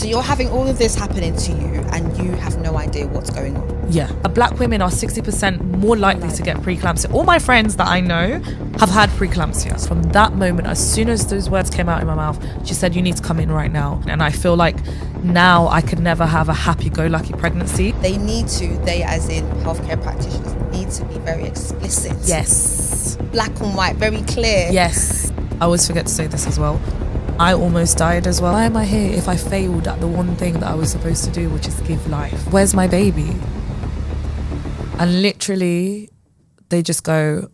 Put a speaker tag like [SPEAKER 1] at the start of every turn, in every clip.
[SPEAKER 1] So you're having all of this happening to you and you have no idea what's going on.
[SPEAKER 2] Yeah. Black women are 60% more likely to get pre-eclampsia. All my friends that I know have had pre-eclampsia. From that moment, as soon as those words came out in my mouth, she said, you need to come in right now. And I feel like now I could never have a happy-go-lucky pregnancy.
[SPEAKER 1] They as in healthcare practitioners, need to be very explicit.
[SPEAKER 2] Yes.
[SPEAKER 1] Black and white, very clear.
[SPEAKER 2] Yes. I always forget to say this as well. I almost died as well. Why am I here if I failed at the one thing that I was supposed to do, which is give life? Where's my baby? And literally, they just go.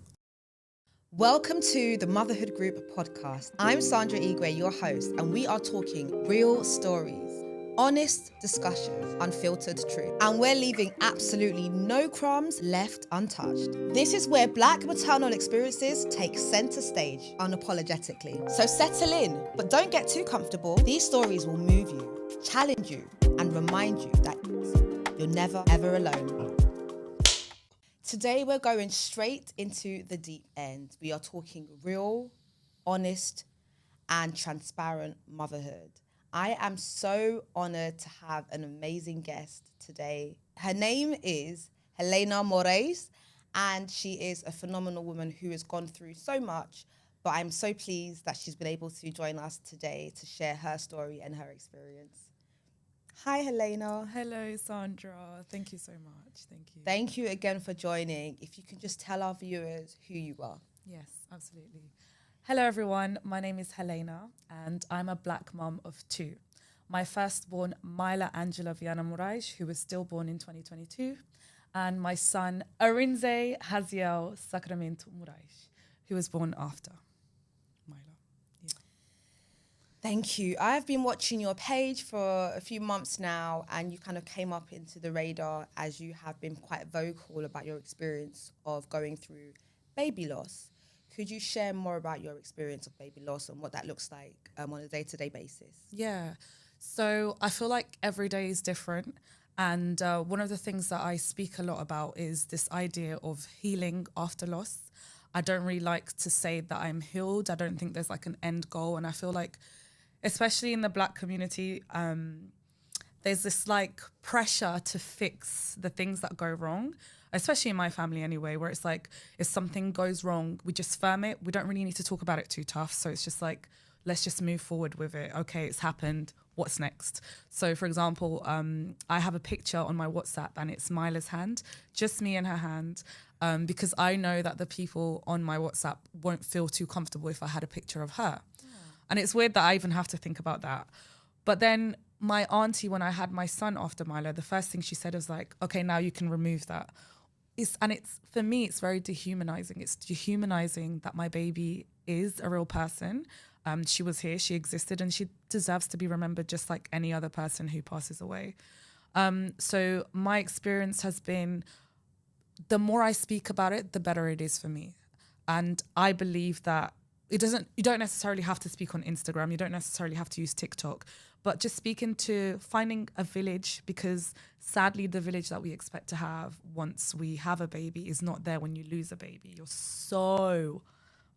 [SPEAKER 1] Welcome to the Motherhood Group Podcast. I'm Sandra Igwe, your host, and we are talking real stories, honest discussions, unfiltered truth. And we're leaving absolutely no crumbs left untouched. This is where Black maternal experiences take center stage unapologetically. So settle in, but don't get too comfortable. These stories will move you, challenge you, and remind you that you're never, ever alone. Today, we're going straight into the deep end. We are talking real, honest, and transparent motherhood. I am so honored to have an amazing guest today. Her name is Helena Morais, and she is a phenomenal woman who has gone through so much, but I'm so pleased that she's been able to join us today to share her story and her experience. Hi, Helena.
[SPEAKER 2] Hello, Sandra. Thank you so much. Thank you.
[SPEAKER 1] Thank you again for joining. If you can just tell our viewers who you are.
[SPEAKER 2] Yes, absolutely. Hello, everyone. My name is Helena, and I'm a Black mum of two. My firstborn, Mila Angela Helena Morais, who was stillborn in 2022, and my son, Arinze Haziel Sacramento Morais, who was born after Mila. Yeah.
[SPEAKER 1] Thank you. I've been watching your page for a few months now, and you kind of came up into the radar as you have been quite vocal about your experience of going through baby loss. Could you share more about your experience of baby loss and what that looks like on a day-to-day basis?
[SPEAKER 2] Yeah. So I feel like every day is different. And one of the things that I speak a lot about is this idea of healing after loss. I don't really like to say that I'm healed. I don't think there's like an end goal. And I feel like, especially in the Black community, there's this like pressure to fix the things that go wrong, especially in my family anyway, where it's like, if something goes wrong, we just firm it. We don't really need to talk about it too tough. So it's just like, let's just move forward with it. Okay, it's happened. What's next? So for example, I have a picture on my WhatsApp and it's Mila's hand, just me and her hand, because I know that the people on my WhatsApp won't feel too comfortable if I had a picture of her. Yeah. And it's weird that I even have to think about that. But then my auntie, when I had my son after Mila, the first thing she said was like, okay, now you can remove that. It's for me, it's very dehumanizing. It's dehumanizing that my baby is a real person. She was here, she existed, and she deserves to be remembered just like any other person who passes away. So my experience has been, the more I speak about it, the better it is for me. And I believe that you don't necessarily have to speak on Instagram, you don't necessarily have to use TikTok, but just finding a village, because sadly the village that we expect to have once we have a baby is not there when you lose a baby. You're so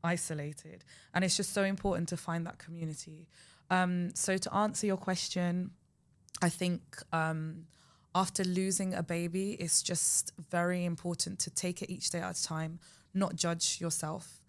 [SPEAKER 2] isolated, and it's just so important to find that community. So to answer your question, I think after losing a baby, it's just very important to take it each day at a time, not judge yourself,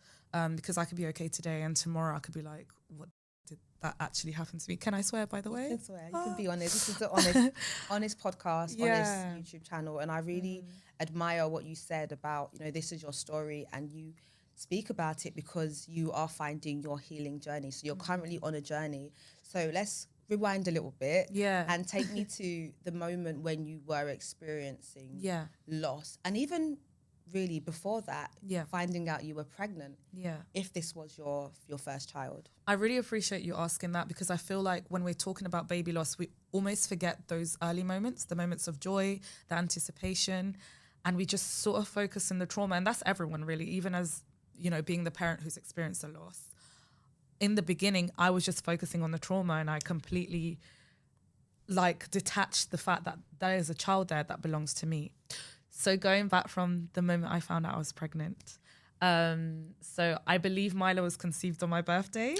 [SPEAKER 2] because I could be okay today and tomorrow I could be like, what did that actually happen to me? Can I swear, by the way?
[SPEAKER 1] You can swear. You can be honest. This is an honest podcast,
[SPEAKER 2] Yeah.
[SPEAKER 1] honest YouTube channel, and I really admire what you said about, this is your story, and you speak about it because you are finding your healing journey. So you're currently on a journey. So let's rewind a little bit and take me to the moment when you were experiencing loss. And even really before that, finding out you were pregnant, if this was your first child.
[SPEAKER 2] I really appreciate you asking that, because I feel like when we're talking about baby loss, we almost forget those early moments, the moments of joy, the anticipation, and we just sort of focus on the trauma. And that's everyone really, even as being the parent who's experienced a loss. In the beginning, I was just focusing on the trauma, and I completely detached the fact that there is a child there that belongs to me. So going back from the moment I found out I was pregnant, so I believe Mila was conceived on my birthday.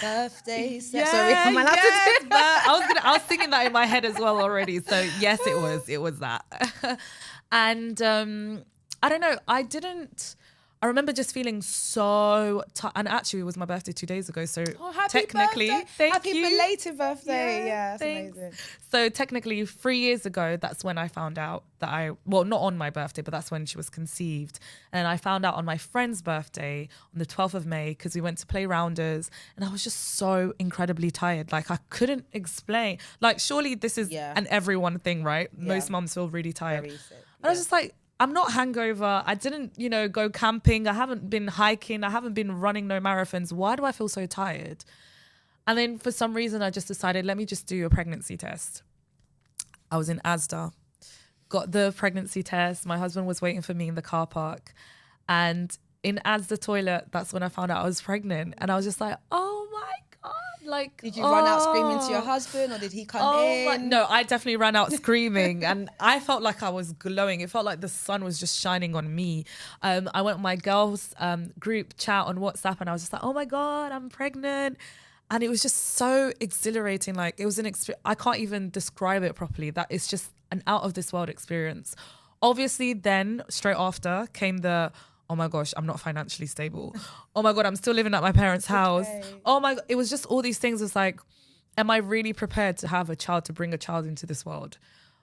[SPEAKER 1] Birthday. Sorry, am I allowed to do
[SPEAKER 2] but I was singing that in my head as well already. So yes, it was that. And I don't know. I remember just feeling so tired. And actually, it was my birthday 2 days ago. So technically,
[SPEAKER 1] happy belated birthday. Yeah, that's amazing.
[SPEAKER 2] So technically 3 years ago, that's when I found out that not on my birthday, but that's when she was conceived. And I found out on my friend's birthday on the 12th of May, because we went to play rounders, and I was just so incredibly tired. Like I couldn't explain. Like surely this is an everyone thing, right? Yeah. Most mums feel really tired. And I was just like, I'm not hangover. I didn't, go camping. I haven't been hiking. I haven't been running no marathons. Why do I feel so tired? And then for some reason, I just decided, let me just do a pregnancy test. I was in Asda, got the pregnancy test. My husband was waiting for me in the car park. And in Asda toilet, that's when I found out I was pregnant. And I was just like, oh my God. Like,
[SPEAKER 1] did you run out screaming to your husband, or did he come in?
[SPEAKER 2] No, I definitely ran out screaming, and I felt like I was glowing. It felt like the sun was just shining on me. I went on my girls' group chat on WhatsApp, and I was just like, oh my God, I'm pregnant. And it was just so exhilarating. Like it was an experience. I can't even describe it properly. That it's just an out of this world experience. Obviously, then straight after came the, oh my gosh, I'm not financially stable. Oh my God, I'm still living at my parents' house. Oh my God, it was just all these things. It's like, am I really prepared to have a child, to bring a child into this world?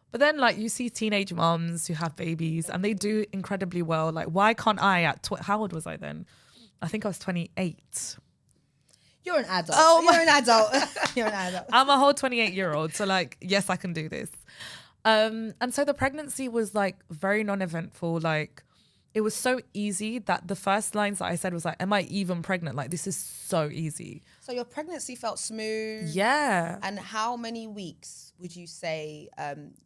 [SPEAKER 2] But then like you see teenage moms who have babies and they do incredibly well. Like why can't I how old was I then? I think I was 28.
[SPEAKER 1] You're an adult. Oh, you're an adult. You're an adult.
[SPEAKER 2] I'm a whole 28-year-old. So like, yes, I can do this. And so the pregnancy was like very non-eventful. Like, it was so easy that the first lines that I said was like, am I even pregnant? Like, this is so easy.
[SPEAKER 1] So your pregnancy felt smooth.
[SPEAKER 2] Yeah.
[SPEAKER 1] And how many weeks would you say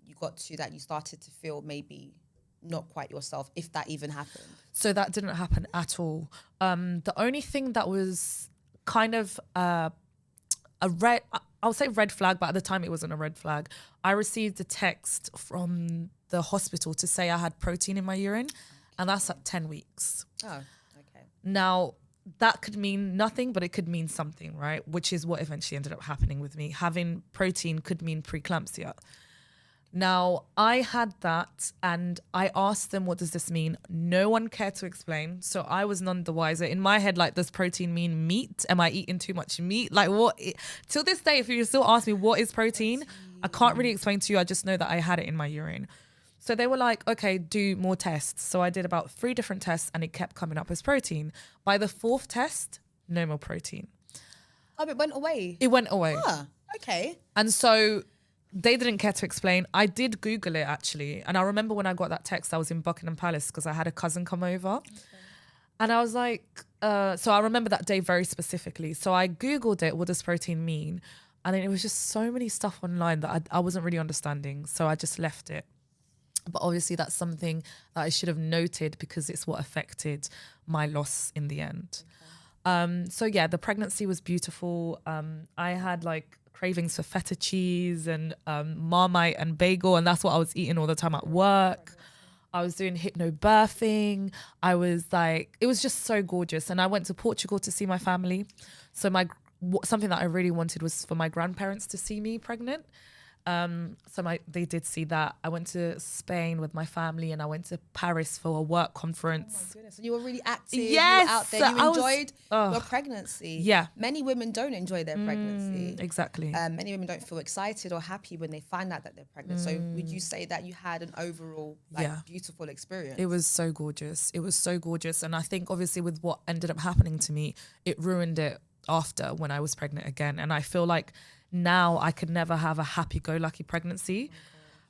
[SPEAKER 1] you got to that you started to feel maybe not quite yourself, if that even happened?
[SPEAKER 2] So that didn't happen at all. The only thing that was kind of I'll say red flag, but at the time it wasn't a red flag. I received a text from the hospital to say I had protein in my urine. And that's at 10 weeks.
[SPEAKER 1] Oh, okay.
[SPEAKER 2] Now, that could mean nothing, but it could mean something, right? Which is what eventually ended up happening with me. Having protein could mean pre-eclampsia. Now, I had that and I asked them, what does this mean? No one cared to explain. So I was none the wiser. In my head, like, does protein mean meat? Am I eating too much meat? Like, what? Till this day, if you still ask me, what is protein? I can't really explain to you. I just know that I had it in my urine. So they were like, okay, do more tests. So I did about 3 different tests and it kept coming up as protein. By the 4th test, no more protein.
[SPEAKER 1] Oh, it went away?
[SPEAKER 2] It went away.
[SPEAKER 1] Ah, okay.
[SPEAKER 2] And so they didn't care to explain. I did Google it actually. And I remember when I got that text, I was in Buckingham Palace because I had a cousin come over. Okay. And I was like, so I remember that day very specifically. So I Googled it, what does protein mean? And then it was just so many stuff online that I wasn't really understanding. So I just left it. But obviously that's something that I should have noted because it's what affected my loss in the end. Okay. So yeah, the pregnancy was beautiful. I had like cravings for feta cheese and Marmite and bagel, and that's what I was eating all the time at work. I was doing hypnobirthing. I was like, it was just so gorgeous. And I went to Portugal to see my family. So something that I really wanted was for my grandparents to see me pregnant. They did see that. I went to Spain with my family and I went to Paris for a work conference.
[SPEAKER 1] Oh my goodness. So you were really active.
[SPEAKER 2] Yes.
[SPEAKER 1] You were out there. You enjoyed your pregnancy.
[SPEAKER 2] Yeah.
[SPEAKER 1] Many women don't enjoy their pregnancy.
[SPEAKER 2] Exactly.
[SPEAKER 1] Many women don't feel excited or happy when they find out that they're pregnant. So would you say that you had an overall beautiful experience?
[SPEAKER 2] It was so gorgeous. It was so gorgeous. And I think obviously with what ended up happening to me, it ruined it after when I was pregnant again. And I feel like now I could never have a happy-go-lucky pregnancy.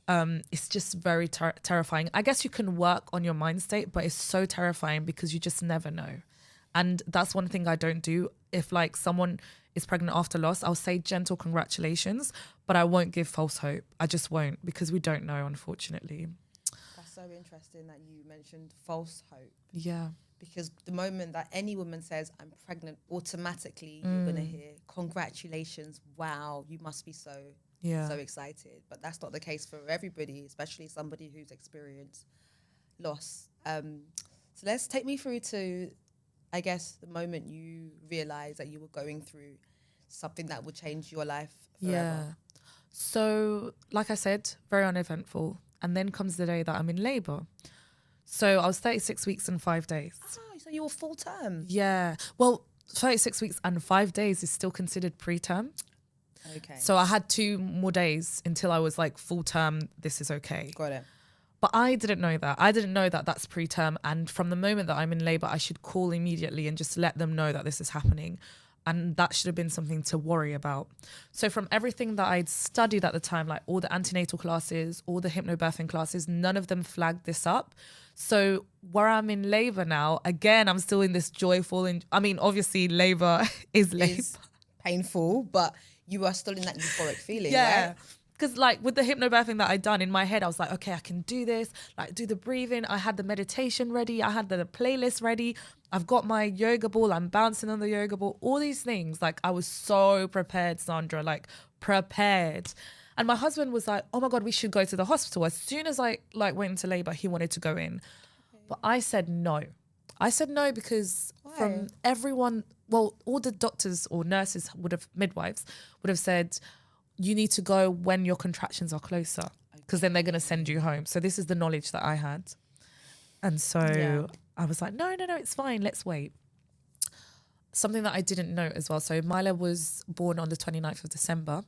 [SPEAKER 2] It's just very terrifying. I guess you can work on your mind state, but it's so terrifying because you just never know. And that's one thing I don't do. If like someone is pregnant after loss, I'll say gentle congratulations, but I won't give false hope. I just won't because we don't know, unfortunately.
[SPEAKER 1] That's so interesting that you mentioned false hope.
[SPEAKER 2] Yeah.
[SPEAKER 1] Because the moment that any woman says, I'm pregnant, automatically you're going to hear, congratulations, wow, you must be so excited. But that's not the case for everybody, especially somebody who's experienced loss. So let's take me through to I guess, the moment you realised that you were going through something that would change your life forever?
[SPEAKER 2] Yeah. So, like I said, very uneventful. And then comes the day that I'm in labour. So I was 36 weeks and 5 days.
[SPEAKER 1] Oh, so you were full term.
[SPEAKER 2] Yeah. Well, 36 weeks and 5 days is still considered preterm.
[SPEAKER 1] Okay.
[SPEAKER 2] So I had 2 more days until I was like full term. This is okay.
[SPEAKER 1] Got it.
[SPEAKER 2] But I didn't know that. I didn't know that that's preterm. And from the moment that I'm in labour, I should call immediately and just let them know that this is happening. And that should have been something to worry about. So from everything that I'd studied at the time, like all the antenatal classes, all the hypnobirthing classes, none of them flagged this up. So where I'm in labour now, again, I'm still in this joyful, obviously labour is labour.
[SPEAKER 1] It's painful, but you are still in that euphoric feeling,
[SPEAKER 2] Yeah.
[SPEAKER 1] right?
[SPEAKER 2] Because like with the hypnobirthing that I'd done in my head, I was like, okay, I can do this, like do the breathing. I had the meditation ready. I had the playlist ready. I've got my yoga ball. I'm bouncing on the yoga ball, all these things. Like I was so prepared, Sandra, like prepared. And my husband was like, oh my God, we should go to the hospital. As soon as I like went into labor, he wanted to go in. But I said no. I said no because from everyone, well, all the doctors or nurses midwives would have said, you need to go when your contractions are closer because then they're going to send you home. So this is the knowledge that I had. And so I was like, no, it's fine. Let's wait. Something that I didn't know as well. So Mila was born on the 29th of December.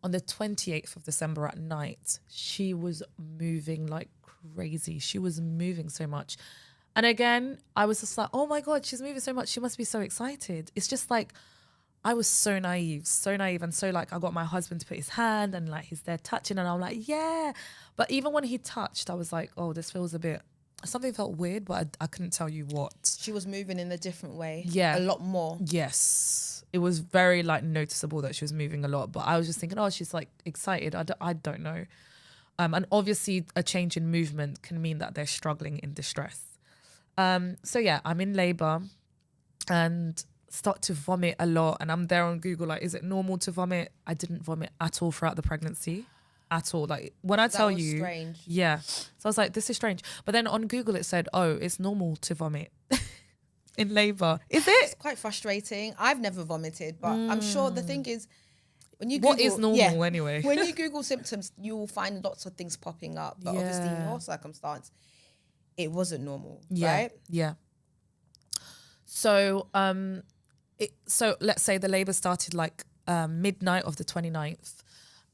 [SPEAKER 2] On the 28th of December at night, she was moving like crazy. She was moving so much. And again, I was just like, oh my God, she's moving so much. She must be so excited. It's just like, I was so naive. And so like I got my husband to put his hand and like he's there touching and I'm like, yeah. But even when he touched, I was like, oh, this feels a bit, something felt weird, but I couldn't tell you what.
[SPEAKER 1] She was moving in a different way.
[SPEAKER 2] Yeah.
[SPEAKER 1] A lot more.
[SPEAKER 2] Yes. It was very like noticeable that she was moving a lot, but I was just thinking, oh, she's like excited. I don't know. And obviously a change in movement can mean that they're struggling in distress. So yeah, I'm in labor and start to vomit a lot. And I'm there on Google, like, is it normal to vomit? I didn't vomit at all throughout the pregnancy. At all. Like when I tell you,
[SPEAKER 1] strange.
[SPEAKER 2] Yeah. So I was like, this is strange. But then on Google it said, oh, it's normal to vomit in labor. Is it?
[SPEAKER 1] It's quite frustrating. I've never vomited, but I'm sure the thing is, when you Google,
[SPEAKER 2] what is normal anyway?
[SPEAKER 1] When you Google symptoms, you will find lots of things popping up. But obviously in your circumstance, it wasn't normal, right?
[SPEAKER 2] Yeah. So, so let's say the labor started like midnight of the 29th.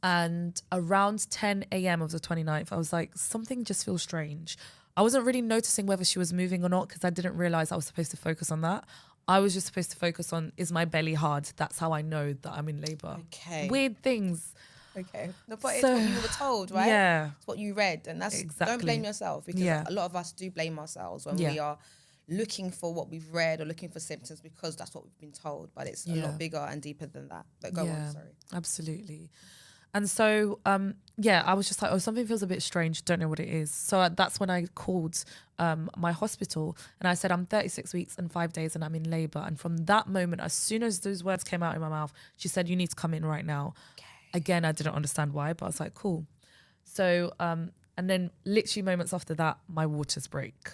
[SPEAKER 2] And around 10 a.m. of the 29th, I was like, something just feels strange. I wasn't really noticing whether she was moving or not because I didn't realize I was supposed to focus on that. I was just supposed to focus on, is my belly hard? That's how I know that I'm in labor.
[SPEAKER 1] Okay.
[SPEAKER 2] Weird things.
[SPEAKER 1] Okay. No, but it's what you were told, right?
[SPEAKER 2] Yeah.
[SPEAKER 1] It's what you read. And that's, don't blame yourself because a lot of us do blame ourselves when we are looking for what we've read or looking for symptoms because that's what we've been told. But it's a lot bigger and deeper than that. But go on, sorry.
[SPEAKER 2] Absolutely. And so, I was just like, oh, something feels a bit strange. Don't know what it is. So that's when I called my hospital and I said, I'm 36 weeks and 5 days and I'm in labor. And from that moment, as soon as those words came out in my mouth, she said, you need to come in right now. Okay. Again, I didn't understand why, but I was like, cool. So, and then literally moments after that, my waters break.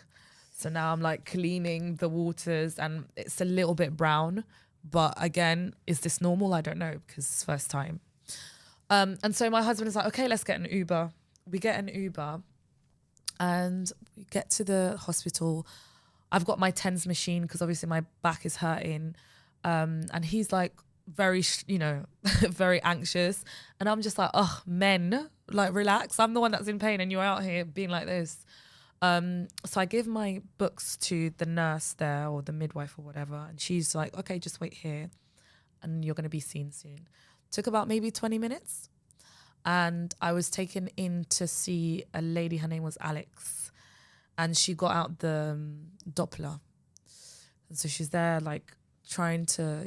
[SPEAKER 2] So now I'm like cleaning the waters and it's a little bit brown. But again, is this normal? I don't know because it's first time. And so my husband is like, okay, let's get an Uber. We get an Uber and we get to the hospital. I've got my TENS machine because obviously my back is hurting. And he's like very, very anxious. And I'm just like, oh, men, like relax. I'm the one that's in pain and you're out here being like this. So I give my books to the nurse there or the midwife or whatever. And she's like, okay, just wait here and you're going to be seen soon. Took about maybe 20 minutes and I was taken in to see a lady. Her name was Alex and she got out the Doppler. And so she's there like trying to,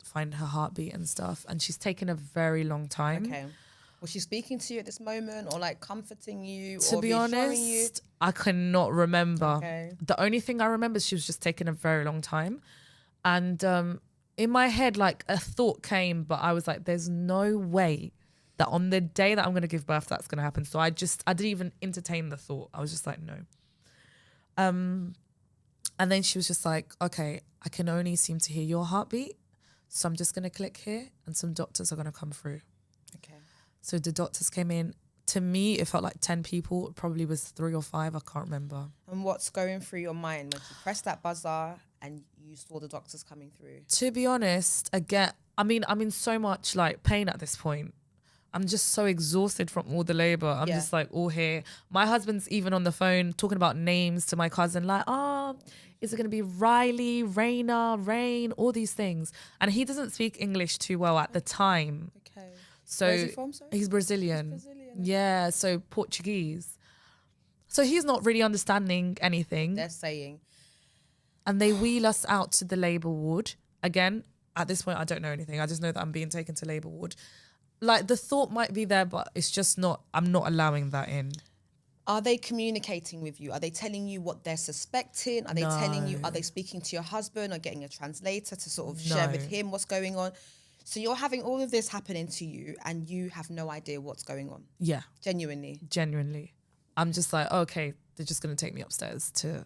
[SPEAKER 2] find her heartbeat and stuff. And she's taken a very long time.
[SPEAKER 1] Okay. Was she speaking to you at this moment or like comforting you
[SPEAKER 2] to
[SPEAKER 1] or
[SPEAKER 2] be honest, I cannot remember.
[SPEAKER 1] Okay.
[SPEAKER 2] The only thing I remember is she was just taking a very long time. And, in my head, like a thought came, but I was like, there's no way that on the day that I'm going to give birth, that's going to happen. So I didn't even entertain the thought. I was just like, no. And then she was just like, okay, I can only seem to hear your heartbeat. So I'm just going to click here and some doctors are going to come through.
[SPEAKER 1] Okay.
[SPEAKER 2] So the doctors came in. To me, it felt like 10 people. It probably was 3 or 5. I can't remember.
[SPEAKER 1] And what's going through your mind when you press that buzzer and you saw the doctors coming through?
[SPEAKER 2] To be honest, again, I'm in so much like pain at this point. I'm just so exhausted from all the labor. I'm just like all here. My husband's even on the phone talking about names to my cousin, like, is it going to be Riley, Raina, Rain, all these things. And he doesn't speak English too well at the time.
[SPEAKER 1] Okay.
[SPEAKER 2] So
[SPEAKER 1] Where's he from, sorry?
[SPEAKER 2] he's Brazilian.
[SPEAKER 1] He's Brazilian.
[SPEAKER 2] Yeah, so Portuguese. So he's not really understanding anything.
[SPEAKER 1] They're saying.
[SPEAKER 2] And they wheel us out to the labour ward. Again, at this point, I don't know anything. I just know that I'm being taken to labour ward. Like, the thought might be there, but it's just not, I'm not allowing that in.
[SPEAKER 1] Are they communicating with you? Are they telling you what they're suspecting? Are they telling you, are they speaking to your husband or getting a translator to sort of share with him what's going on? So you're having all of this happening to you and you have no idea what's going on.
[SPEAKER 2] Yeah.
[SPEAKER 1] Genuinely.
[SPEAKER 2] I'm just like, okay, they're just going to take me upstairs to...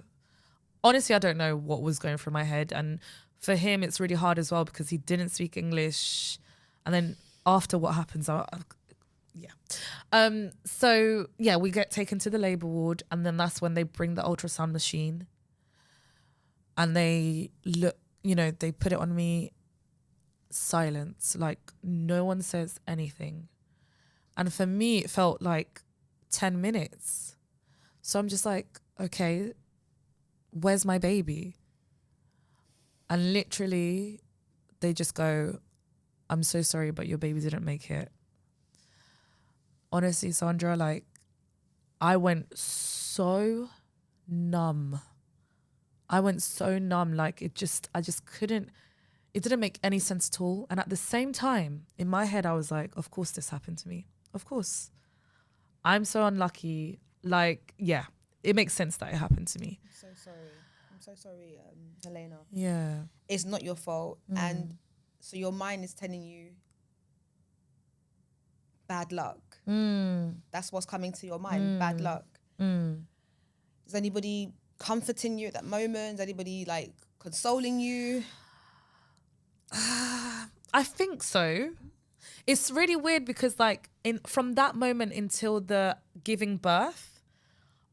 [SPEAKER 2] Honestly, I don't know what was going through my head. And for him, it's really hard as well because he didn't speak English. And then after what happens, we get taken to the labour ward, and then that's when they bring the ultrasound machine and they look, they put it on me. Silence, like no one says anything. And for me, it felt like 10 minutes. So I'm just like, okay, where's my baby? And literally they just go, I'm so sorry, but your baby didn't make it. Honestly, Sandra, like, I went so numb. Like, I just couldn't, it didn't make any sense at all. And at the same time, in my head, I was like, of course this happened to me. Of course. I'm so unlucky. Like, yeah, it makes sense that it happened to me.
[SPEAKER 1] I'm so sorry, Helena.
[SPEAKER 2] Yeah.
[SPEAKER 1] It's not your fault. And so your mind is telling you bad luck. That's what's coming to your mind, bad luck. Is anybody comforting you at that moment? Is anybody like consoling you?
[SPEAKER 2] I think so. It's really weird because like from that moment until the giving birth,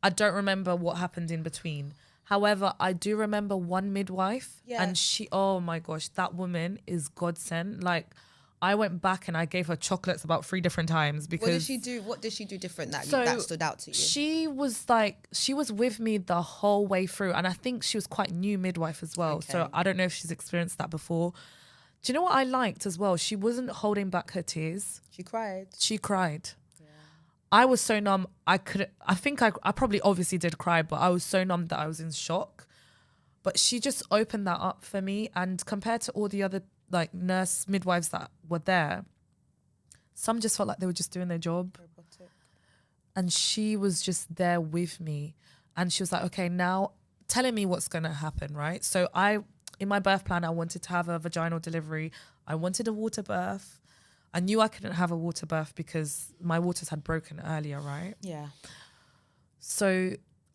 [SPEAKER 2] I don't remember what happened in between. However, I do remember one midwife and she, oh my gosh, that woman is God sent. Like, I went back and I gave her chocolates about 3 different times because...
[SPEAKER 1] What did she do different that stood out to you?
[SPEAKER 2] She was with me the whole way through, and I think she was quite new midwife as well. Okay. So I don't know if she's experienced that before. Do you know what I liked as well? She wasn't holding back her tears.
[SPEAKER 1] She cried. Yeah.
[SPEAKER 2] I was so numb. I probably obviously did cry, but I was so numb that I was in shock. But she just opened that up for me. And compared to all the other like nurse midwives that were there, some just felt like they were just doing their job.
[SPEAKER 1] Robotic. And
[SPEAKER 2] she was just there with me. And she was like, okay, now telling me what's going to happen, right? So in my birth plan, I wanted to have a vaginal delivery. I wanted a water birth. I knew I couldn't have a water birth because my waters had broken earlier, right?
[SPEAKER 1] Yeah.
[SPEAKER 2] So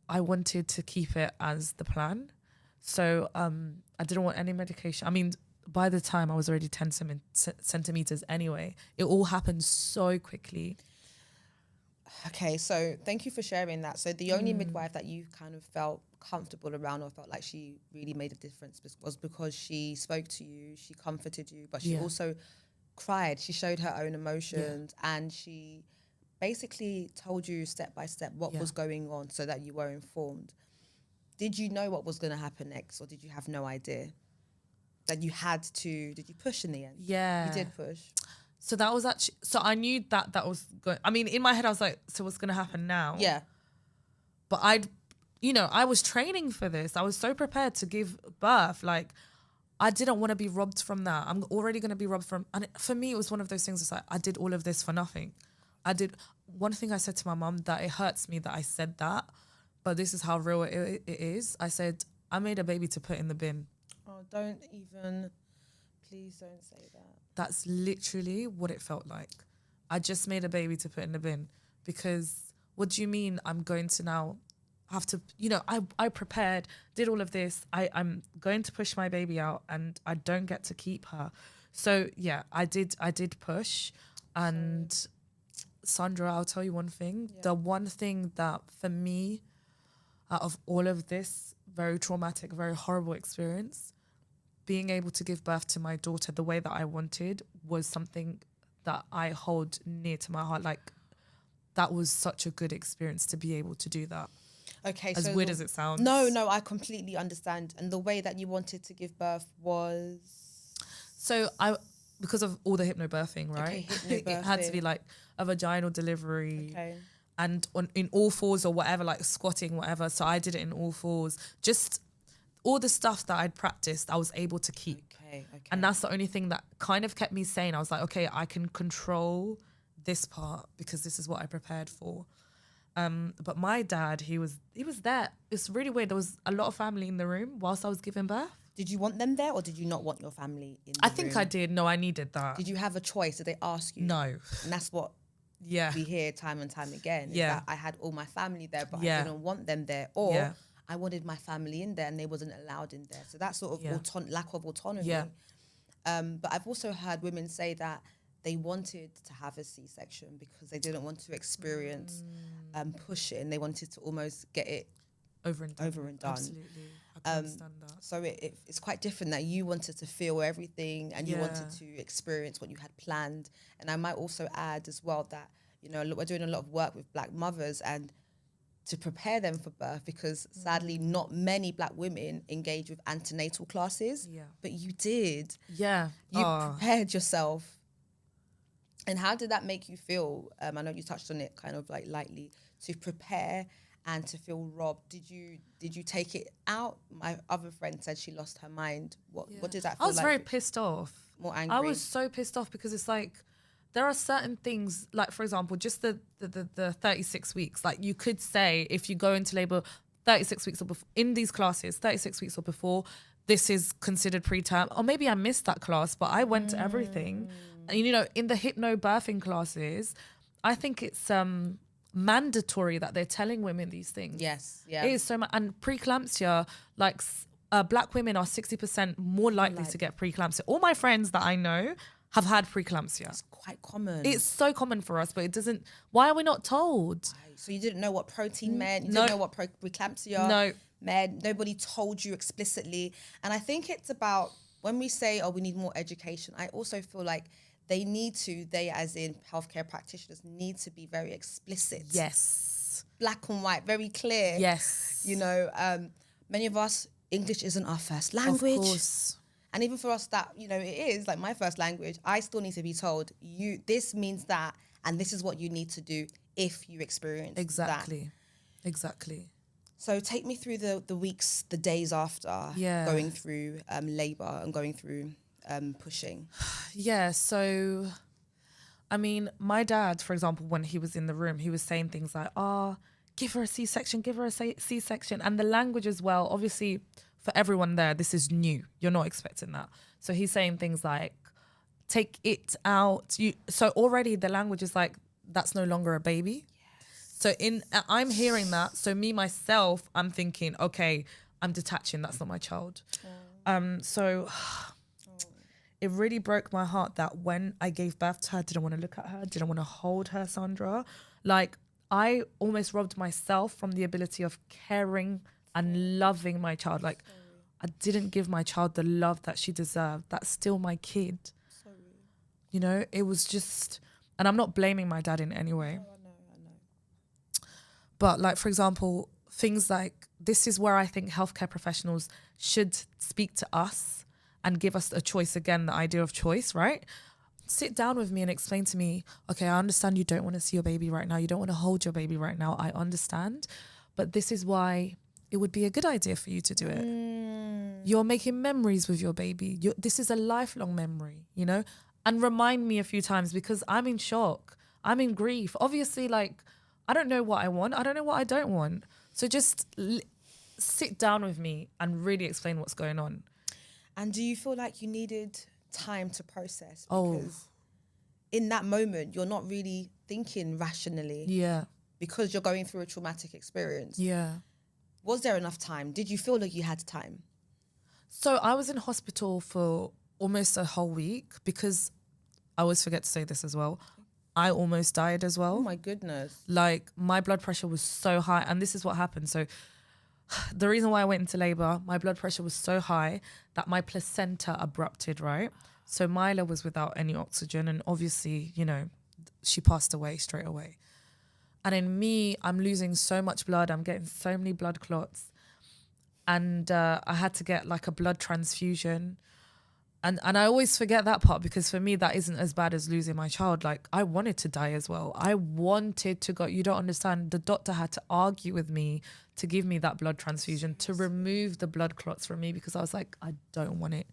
[SPEAKER 2] I wanted to keep it as the plan. So I didn't want any medication. I mean, by the time I was already 10 centimeters anyway, it all happened so quickly.
[SPEAKER 1] Okay, so thank you for sharing that. So the only midwife that you kind of felt comfortable around or felt like she really made a difference was because she spoke to you, she comforted you, but she also cried. She showed her own emotions and she basically told you step by step what was going on so that you were informed. Did you know what was going to happen next, or did you have no idea? That you had to, did you push in the end?
[SPEAKER 2] Yeah.
[SPEAKER 1] You did push.
[SPEAKER 2] So that was actually, so I knew that was going, I mean, in my head, I was like, so what's going to happen now?
[SPEAKER 1] Yeah.
[SPEAKER 2] But I was training for this. I was so prepared to give birth. Like, I didn't want to be robbed from that. I'm already going to be robbed from, and for me, it was one of those things. It's like, I did all of this for nothing. One thing I said to my mum that it hurts me that I said that, but this is how real it is. I said, I made a baby to put in the bin.
[SPEAKER 1] Oh, please don't say that.
[SPEAKER 2] That's literally what it felt like. I just made a baby to put in the bin because what do you mean I'm going to now have to, you know, I prepared, did all of this. I'm going to push my baby out and I don't get to keep her. So yeah, I did push. And Sandra, I'll tell you one thing. Yeah. The one thing that for me, out of all of this very traumatic, very horrible experience, being able to give birth to my daughter the way that I wanted was something that I hold near to my heart. Like, that was such a good experience to be able to do that.
[SPEAKER 1] Okay,
[SPEAKER 2] as weird as it sounds.
[SPEAKER 1] No, I completely understand. And the way that you wanted to give birth was...
[SPEAKER 2] So because of all the hypnobirthing, right? Okay, hypnobirthing. It had to be like a vaginal delivery. Okay. And in all fours or whatever, like squatting, whatever. So I did it in all fours. Just all the stuff that I'd practiced, I was able to keep. Okay. And that's the only thing that kind of kept me sane. I was like, okay, I can control this part because this is what I prepared for. But my dad, he was there. It's really weird. There was a lot of family in the room whilst I was giving birth.
[SPEAKER 1] Did you want them there or did you not want your family in the room?
[SPEAKER 2] I think I did. No, I needed that.
[SPEAKER 1] Did you have a choice? Did they ask you?
[SPEAKER 2] No.
[SPEAKER 1] And that's what we hear time and time again. Is that I had all my family there, but I didn't want them there. Or I wanted my family in there and they wasn't allowed in there. So that sort of lack of autonomy. Yeah. But I've also heard women say that they wanted to have a C-section because they didn't want to experience pushing. They wanted to almost get it over and done.
[SPEAKER 2] Absolutely. I can understand that. So
[SPEAKER 1] it's quite different that you wanted to feel everything and you wanted to experience what you had planned. And I might also add as well that, you know, we're doing a lot of work with Black mothers and to prepare them for birth because sadly not many Black women engage with antenatal classes. Yeah. But you did.
[SPEAKER 2] Yeah.
[SPEAKER 1] You prepared yourself. And how did that make you feel? I know you touched on it kind of like lightly, to prepare and to feel robbed. Did you take it out? My other friend said she lost her mind. What did that feel like?
[SPEAKER 2] I was very pissed off.
[SPEAKER 1] More angry?
[SPEAKER 2] I was so pissed off because it's like, there are certain things, like for example, just the 36 weeks. Like you could say if you go into labour 36 weeks or before, in these classes, 36 weeks or before, this is considered preterm. Or maybe I missed that class, but I went to everything. And you know, in the hypnobirthing classes, I think it's mandatory that they're telling women these things.
[SPEAKER 1] Yes, yeah.
[SPEAKER 2] It is so much. And preeclampsia, like Black women are 60% more likely to get preeclampsia. All my friends that I know have had preeclampsia.
[SPEAKER 1] It's quite common.
[SPEAKER 2] It's so common for us, but it doesn't. Why are we not told?
[SPEAKER 1] Right. So you didn't know what protein meant. You didn't know what preeclampsia meant. Nobody told you explicitly. And I think it's about when we say, oh, we need more education. I also feel like they as in healthcare practitioners need to be very explicit.
[SPEAKER 2] Yes.
[SPEAKER 1] Black and white, very clear.
[SPEAKER 2] Yes.
[SPEAKER 1] You know, many of us, English isn't our first language. Of course. And even for us that, you know, it is like my first language, I still need to be told, this means that, and this is what you need to do if you experience that.
[SPEAKER 2] Exactly.
[SPEAKER 1] So take me through the weeks, the days after going through labour and going through pushing.
[SPEAKER 2] Yeah, so, I mean, my dad, for example, when he was in the room, he was saying things like, give her a C-section, give her a C-section. And the language as well, obviously, for everyone there, this is new. You're not expecting that. So he's saying things like, take it out. So already the language is like, that's no longer a baby. Yes. So I'm hearing that. So me, myself, I'm thinking, okay, I'm detaching. That's not my child. So it really broke my heart that when I gave birth to her, I didn't want to look at her, didn't want to hold her, Sandra. Like, I almost robbed myself from the ability of caring and loving my child. Like, I didn't give my child the love that she deserved. That's still my kid. Sorry. You know, it was just, and I'm not blaming my dad in any way.
[SPEAKER 1] No, I know.
[SPEAKER 2] But like, for example, things like, this is where I think healthcare professionals should speak to us and give us a choice again, the idea of choice, right? Sit down with me and explain to me, okay, I understand you don't want to see your baby right now. You don't want to hold your baby right now. I understand. But this is why it would be a good idea for you to do it. You're making memories with your baby. This is a lifelong memory, you know? And remind me a few times because I'm in shock. I'm in grief. Obviously, like, I don't know what I want. I don't know what I don't want. So just sit down with me and really explain what's going on.
[SPEAKER 1] And do you feel like you needed time to process? Because in that moment, you're not really thinking rationally.
[SPEAKER 2] Yeah.
[SPEAKER 1] Because you're going through a traumatic experience.
[SPEAKER 2] Yeah.
[SPEAKER 1] Was there enough time? Did you feel like you had time?
[SPEAKER 2] So I was in hospital for almost a whole week because I always forget to say this as well. I almost died as well.
[SPEAKER 1] Oh my goodness.
[SPEAKER 2] Like my blood pressure was so high, and this is what happened. So the reason why I went into labor, my blood pressure was so high that my placenta abrupted, right? So Mila was without any oxygen, and obviously, you know, she passed away straight away. And in me, I'm losing so much blood. I'm getting so many blood clots. And I had to get like a blood transfusion. And I always forget that part because for me, that isn't as bad as losing my child. Like I wanted to die as well. I wanted to go. You don't understand. The doctor had to argue with me to give me that blood transfusion, to remove the blood clots from me because I was like, I don't want it.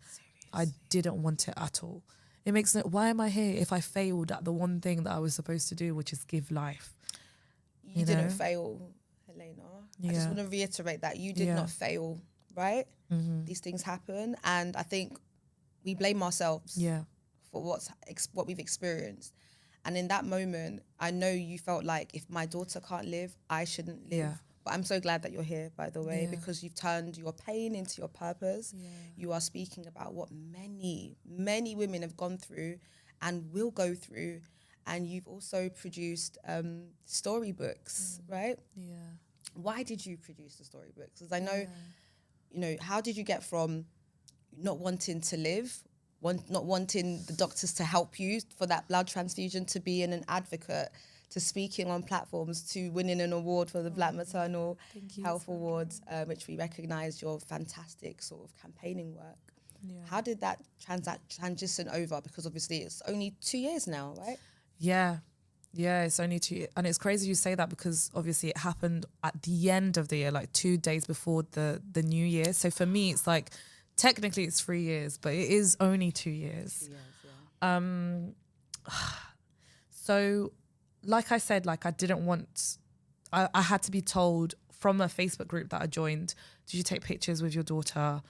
[SPEAKER 2] I didn't want it at all. It makes no, why am I here if I failed at the one thing that I was supposed to do, which is give life?
[SPEAKER 1] You didn't fail, Helena. I just want to reiterate that you did not fail, right? Mm-hmm. These things happen. And I think we blame ourselves for what we've experienced. And in that moment, I know you felt like if my daughter can't live, I shouldn't live. Yeah. But I'm so glad that you're here, by the way, because you've turned your pain into your purpose. Yeah. You are speaking about what many, many women have gone through and will go through. And you've also produced storybooks, right? Yeah. Why did you produce the storybooks? Because I know, you know, how did you get from not wanting to live, not wanting the doctors to help you for that blood transfusion, to being an advocate, to speaking on platforms, to winning an award for the Black Maternal Health Awards, which we recognise your fantastic sort of campaigning work. Yeah. How did that transition over? Because obviously it's only 2 years now, right? Yeah, it's only 2 years. And it's crazy you say that because obviously it happened at the end of the year, like 2 days before the new year. So for me, it's like, technically it's 3 years, but it is only 2 years. 2 years, yeah. So like I said, like I didn't want, I had to be told from a Facebook group that I joined, did you take pictures with your daughter?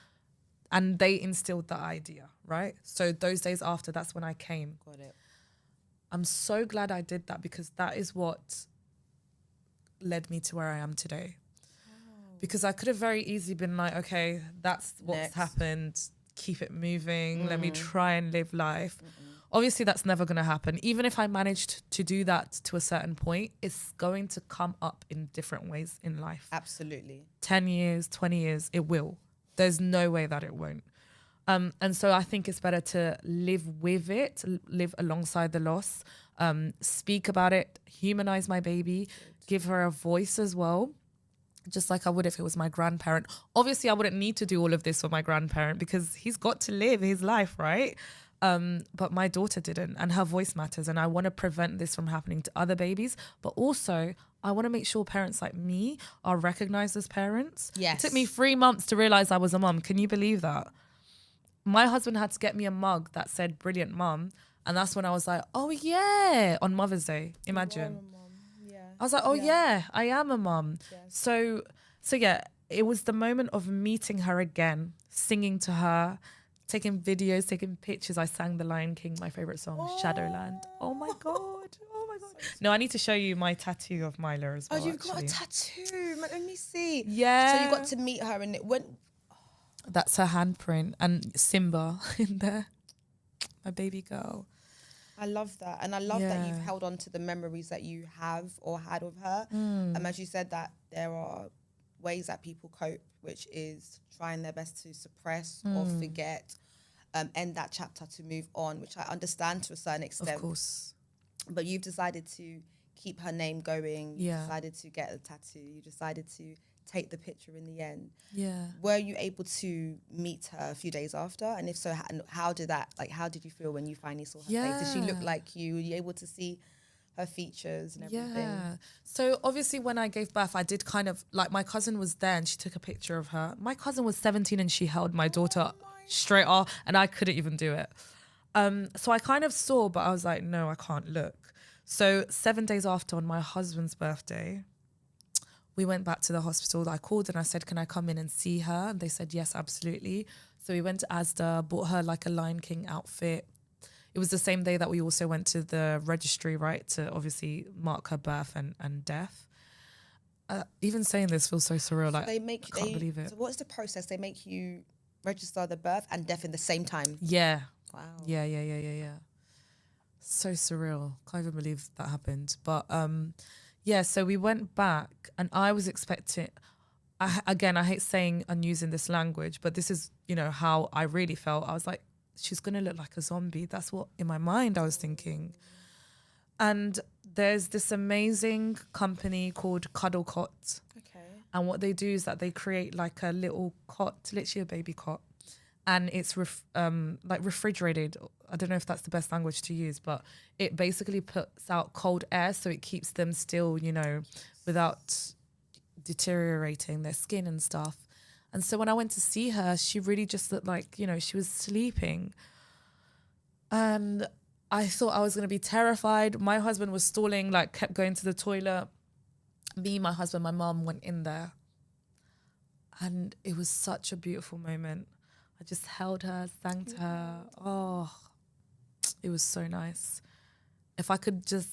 [SPEAKER 1] And they instilled that idea, right? So those days after, that's when I came. Got it. I'm so glad I did that because that is what led me to where I am today. Because I could have very easily been like, okay, that's what's happened. Keep it moving. Let me try and live life. Obviously, that's never going to happen. Even if I managed to do that to a certain point, it's going to come up in different ways in life. Absolutely. 10 years, 20 years, it will. There's no way that it won't. And so I think it's better to live with it, live alongside the loss, speak about it, humanize my baby, give her a voice as well, just like I would if it was my grandparent. Obviously, I wouldn't need to do all of this for my grandparent because he's got to live his life, right? But my daughter didn't, and her voice matters. And I want to prevent this from happening to other babies, but also I want to make sure parents like me are recognized as parents. Yes. It took me 3 months to realize I was a mum. Can you believe that? My husband had to get me a mug that said "Brilliant Mum," and that's when I was like, "Oh yeah!" On Mother's Day. Imagine. Yeah. I was like, "Oh yeah, I am a mum." Yes. So yeah, it was the moment of meeting her again, singing to her, taking videos, taking pictures. I sang The Lion King, my favorite song, Shadowland. Oh my god! Oh my god! No, I need to show you my tattoo of Mila as well. Oh, you've got a tattoo. Let me see. Yeah. So you got to meet her, and it went. That's her handprint and Simba in there, my baby girl. I love that. And I love that you've held on to the memories that you have or had of her. As you said, that there are ways that people cope, which is trying their best to suppress or forget, end that chapter to move on, which I understand to a certain extent. Of course. But you've decided to keep her name going. You decided to get a tattoo. You decided to take the picture in the end. Yeah. Were you able to meet her a few days after? And if so, how did you feel when you finally saw her face? Did she look like you? Were you able to see her features and everything? Yeah. So obviously when I gave birth, I did kind of, like, my cousin was there and she took a picture of her. My cousin was 17 and she held my daughter straight off and I couldn't even do it. So I kind of saw, but I was like, no, I can't look. So 7 days after, on my husband's birthday, we went back to the hospital. I called and I said, can I come in and see her? And they said, yes, absolutely. So we went to Asda, bought her like a Lion King outfit. It was the same day that we also went to the registry, right, to obviously mark her birth and death.
[SPEAKER 2] even saying this feels so surreal. Like, I can't believe it.
[SPEAKER 1] So what's the process? They make you register the birth and death in the same time?
[SPEAKER 2] Yeah.
[SPEAKER 1] Wow.
[SPEAKER 2] Yeah. So surreal. Can't even believe that happened. But yeah, so we went back and I was expecting, I hate saying and using this language, but this is, you know, how I really felt. I was like, she's going to look like a zombie. That's what in my mind I was thinking. And there's this amazing company called Cuddle Cot.
[SPEAKER 1] Okay.
[SPEAKER 2] And what they do is that they create like a little cot, literally a baby cot. And it's like refrigerated. I don't know if that's the best language to use, but it basically puts out cold air so it keeps them still, you know, without deteriorating their skin and stuff. And so when I went to see her, she really just looked like, you know, she was sleeping. And I thought I was going to be terrified. My husband was stalling, like kept going to the toilet. Me, my husband, my mum went in there. And it was such a beautiful moment. I just held her, thanked her. Oh, it was so nice. If I could just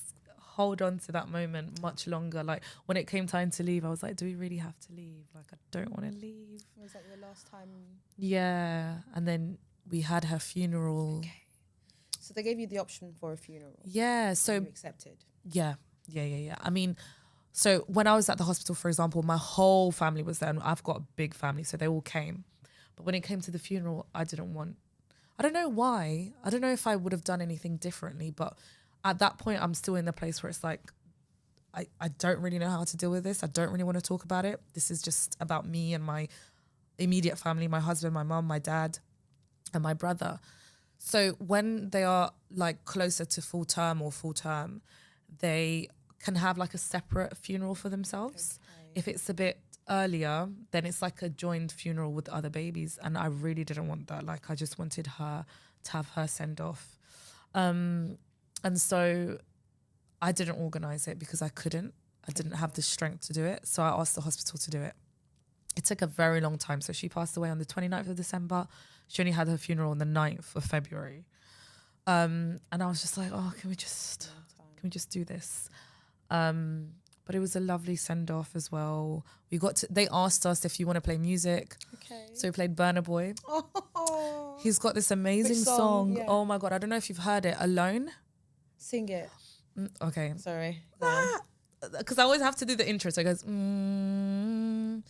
[SPEAKER 2] hold on to that moment much longer. Like when it came time to leave, I was like, do we really have to leave? Like, I don't want to leave.
[SPEAKER 1] Was that your last time?
[SPEAKER 2] Yeah. And then we had her funeral.
[SPEAKER 1] Okay. So they gave you the option for a funeral.
[SPEAKER 2] Yeah. So
[SPEAKER 1] you accepted.
[SPEAKER 2] Yeah. I mean, so when I was at the hospital, for example, my whole family was there and I've got a big family, so they all came. But when it came to the funeral, I don't know why. I don't know if I would have done anything differently, but at that point, I'm still in the place where it's like, I don't really know how to deal with this. I don't really want to talk about it. This is just about me and my immediate family, my husband, my mum, my dad, and my brother. So when they are like closer to full term, they can have like a separate funeral for themselves. Okay. If it's a bit earlier, then it's like a joined funeral with other babies. And I really didn't want that. Like I just wanted her to have her send off. And so I didn't organise it because I couldn't. I didn't have the strength to do it. So I asked the hospital to do it. It took a very long time. So she passed away on the 29th of December. She only had her funeral on the 9th of February. And I was just like, oh, can we just do this? But it was a lovely send-off as well. They asked us if you want to play music. Okay. So we played Burna Boy. Oh. He's got this amazing song. Yeah. Oh my God. I don't know if you've heard it. Alone.
[SPEAKER 1] Sing it.
[SPEAKER 2] Okay.
[SPEAKER 1] Sorry.
[SPEAKER 2] Because I always have to do the intro. So it goes, I'm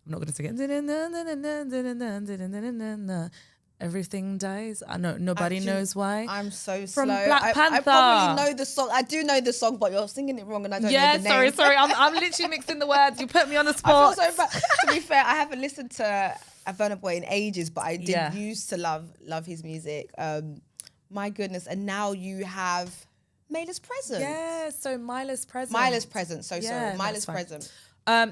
[SPEAKER 2] not going to sing it. Everything dies. I know nobody knows why.
[SPEAKER 1] I'm so
[SPEAKER 2] From
[SPEAKER 1] slow.
[SPEAKER 2] Black Panther.
[SPEAKER 1] I probably know the song. I do know the song, but you're singing it wrong, and I don't know the name.
[SPEAKER 2] Sorry. I'm literally mixing the words. You put me on the spot.
[SPEAKER 1] I feel so bad. To be fair, I haven't listened to a Burna Boy in ages, but I did used to love his music. My goodness, and now you have Mila's Present.
[SPEAKER 2] Yeah, so Mila's Present.
[SPEAKER 1] Mila's Present. So sorry, Mila's Present.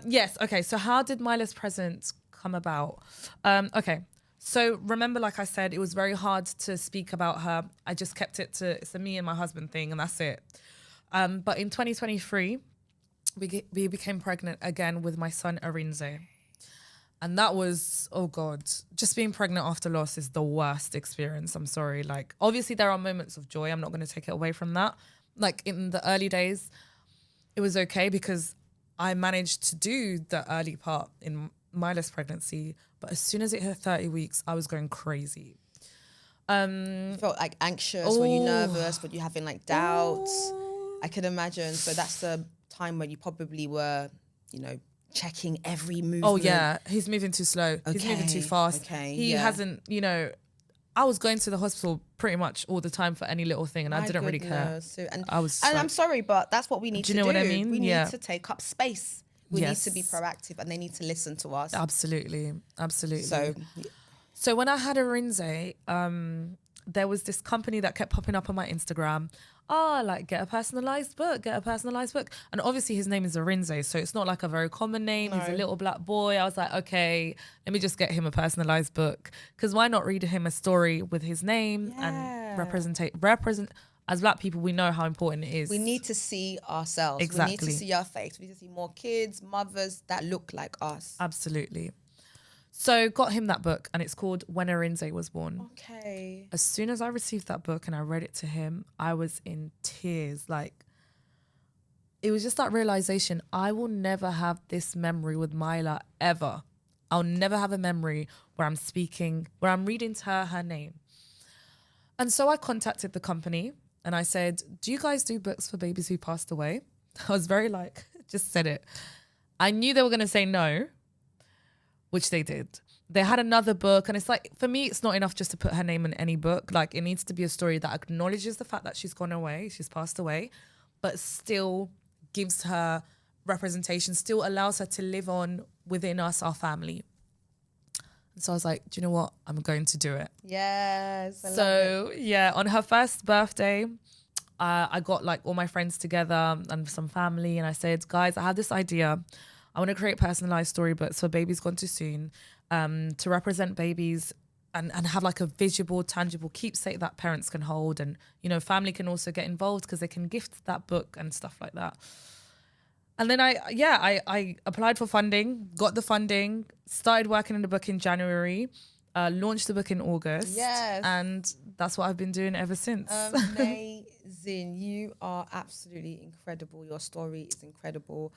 [SPEAKER 2] Yes. Okay. So how did Mila's Present come about? Okay. So remember, like I said, it was very hard to speak about her. I just kept it's a me and my husband thing, and that's it. But in 2023, we became pregnant again with my son Arinze. And that was, oh God, just being pregnant after loss is the worst experience. I'm sorry. Like, obviously there are moments of joy. I'm not going to take it away from that. Like in the early days, it was okay because I managed to do the early part in Mila's pregnancy. But as soon as it hit 30 weeks, I was going crazy.
[SPEAKER 1] You felt like anxious? Were you nervous? Were you having like doubts? I can imagine. So that's the time when you probably were, checking every movement.
[SPEAKER 2] Oh yeah, he's moving too slow.
[SPEAKER 1] Okay.
[SPEAKER 2] He's moving too fast.
[SPEAKER 1] Okay.
[SPEAKER 2] He hasn't, I was going to the hospital pretty much all the time for any little thing, and I didn't really care.
[SPEAKER 1] And
[SPEAKER 2] I was.
[SPEAKER 1] And I'm sorry, but that's what we need to do.
[SPEAKER 2] Do you know what I mean?
[SPEAKER 1] We need to take up space. We
[SPEAKER 2] Yes.
[SPEAKER 1] need to be proactive, and they need to listen to us.
[SPEAKER 2] Absolutely.
[SPEAKER 1] So
[SPEAKER 2] when I had Arinze, there was this company that kept popping up on my Instagram. Get a personalized book. And obviously his name is Arinze, so it's not like a very common name. No. He's a little black boy. I was like, okay, let me just get him a personalized book. Because why not read him a story with his name and represent. As black people, we know how important it is.
[SPEAKER 1] We need to see ourselves.
[SPEAKER 2] Exactly.
[SPEAKER 1] We need to see our face. We need to see more kids, mothers that look like us.
[SPEAKER 2] Absolutely. So got him that book, and it's called When Arinze Was Born.
[SPEAKER 1] Okay.
[SPEAKER 2] As soon as I received that book and I read it to him, I was in tears. Like, it was just that realization, I will never have this memory with Mila ever. I'll never have a memory where I'm speaking, where I'm reading to her name. And so I contacted the company and I said, do you guys do books for babies who passed away? I was very like, just said it. I knew they were going to say no, which they did. They had another book, and it's like, for me, it's not enough just to put her name in any book. Like, it needs to be a story that acknowledges the fact that she's gone away, she's passed away, but still gives her representation, still allows her to live on within us, our family. And so I was like, do you know what? I'm going to do it.
[SPEAKER 1] Yes. I love
[SPEAKER 2] So yeah, on her first birthday, I got like all my friends together and some family, and I said, guys, I have this idea. I want to create personalized storybooks for babies gone too soon, to represent babies and have like a visual, tangible keepsake that parents can hold. And, you know, family can also get involved because they can gift that book and stuff like that. And then I applied for funding, got the funding, started working on the book in January, launched the book in August.
[SPEAKER 1] Yes.
[SPEAKER 2] And that's what I've been doing ever since.
[SPEAKER 1] Amazing. You are absolutely incredible. Your story is incredible.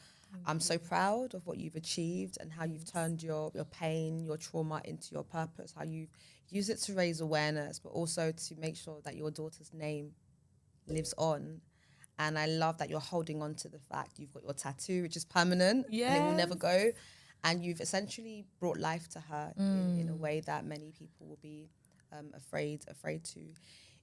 [SPEAKER 1] I'm so proud of what you've achieved and how you've turned your pain, your trauma into your purpose, how you've used it to raise awareness, but also to make sure that your daughter's name lives on. And I love that you're holding on to the fact you've got your tattoo, which is permanent and it will never go. And you've essentially brought life to her in a way that many people will be afraid to.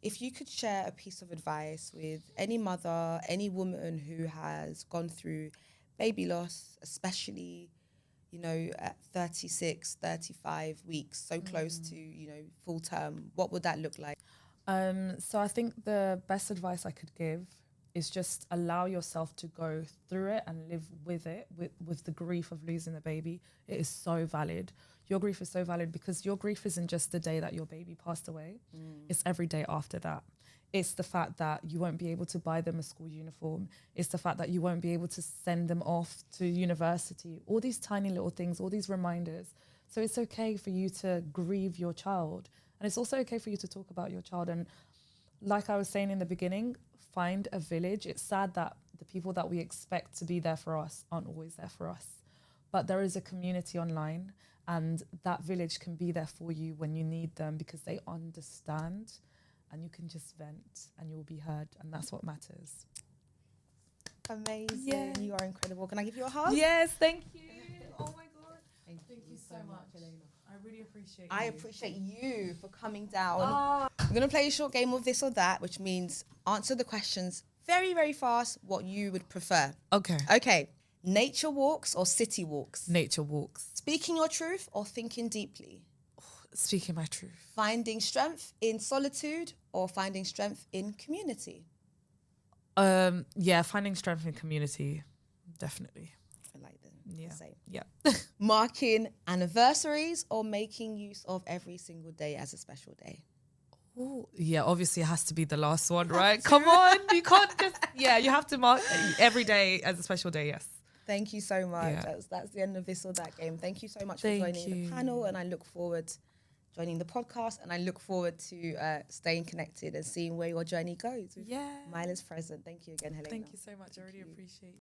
[SPEAKER 1] If you could share a piece of advice with any mother, any woman who has gone through baby loss, especially, you know, at 36, 35 weeks, so close to, you know, full term, what would that look like?
[SPEAKER 2] So I think the best advice I could give is just allow yourself to go through it and live with it, with the grief of losing the baby. It is so valid. Your grief is so valid because your grief isn't just the day that your baby passed away. It's every day after that. It's the fact that you won't be able to buy them a school uniform. It's the fact that you won't be able to send them off to university. All these tiny little things, all these reminders. So it's okay for you to grieve your child. And it's also okay for you to talk about your child. And like I was saying in the beginning, find a village. It's sad that the people that we expect to be there for us aren't always there for us. But there is a community online, and that village can be there for you when you need them because they understand. And you can just vent and you'll be heard. And that's what matters.
[SPEAKER 1] Amazing.
[SPEAKER 2] Yeah.
[SPEAKER 1] You are incredible. Can I give you a hug?
[SPEAKER 2] Yes, thank you. Oh my God. Thank you so much, Helena. I really appreciate you.
[SPEAKER 1] I appreciate you for coming down. We're going to play a short game of this or that, which means answer the questions very, very fast, what you would prefer.
[SPEAKER 2] Okay.
[SPEAKER 1] Okay. Nature walks or city walks?
[SPEAKER 2] Nature walks.
[SPEAKER 1] Speaking your truth or thinking deeply?
[SPEAKER 2] Speaking my truth.
[SPEAKER 1] Finding strength in solitude or finding strength in community?
[SPEAKER 2] Yeah, finding strength in community, definitely.
[SPEAKER 1] I like them.
[SPEAKER 2] Yeah.
[SPEAKER 1] Same.
[SPEAKER 2] Yeah.
[SPEAKER 1] Marking anniversaries or making use of every single day as a special day?
[SPEAKER 2] Ooh, yeah, obviously it has to be the last one, right? Come on, you can't just, you have to mark every day as a special day, yes.
[SPEAKER 1] Thank you so much.
[SPEAKER 2] Yeah.
[SPEAKER 1] That's the end of this or that game. Thank you so much
[SPEAKER 2] Thank
[SPEAKER 1] for joining
[SPEAKER 2] you.
[SPEAKER 1] the panel, and I look forward to joining the podcast, and I look forward to staying connected and seeing where your journey goes with
[SPEAKER 2] Yeah.
[SPEAKER 1] Mila's present. Thank you again, Helena.
[SPEAKER 2] Thank you so much. I really appreciate it.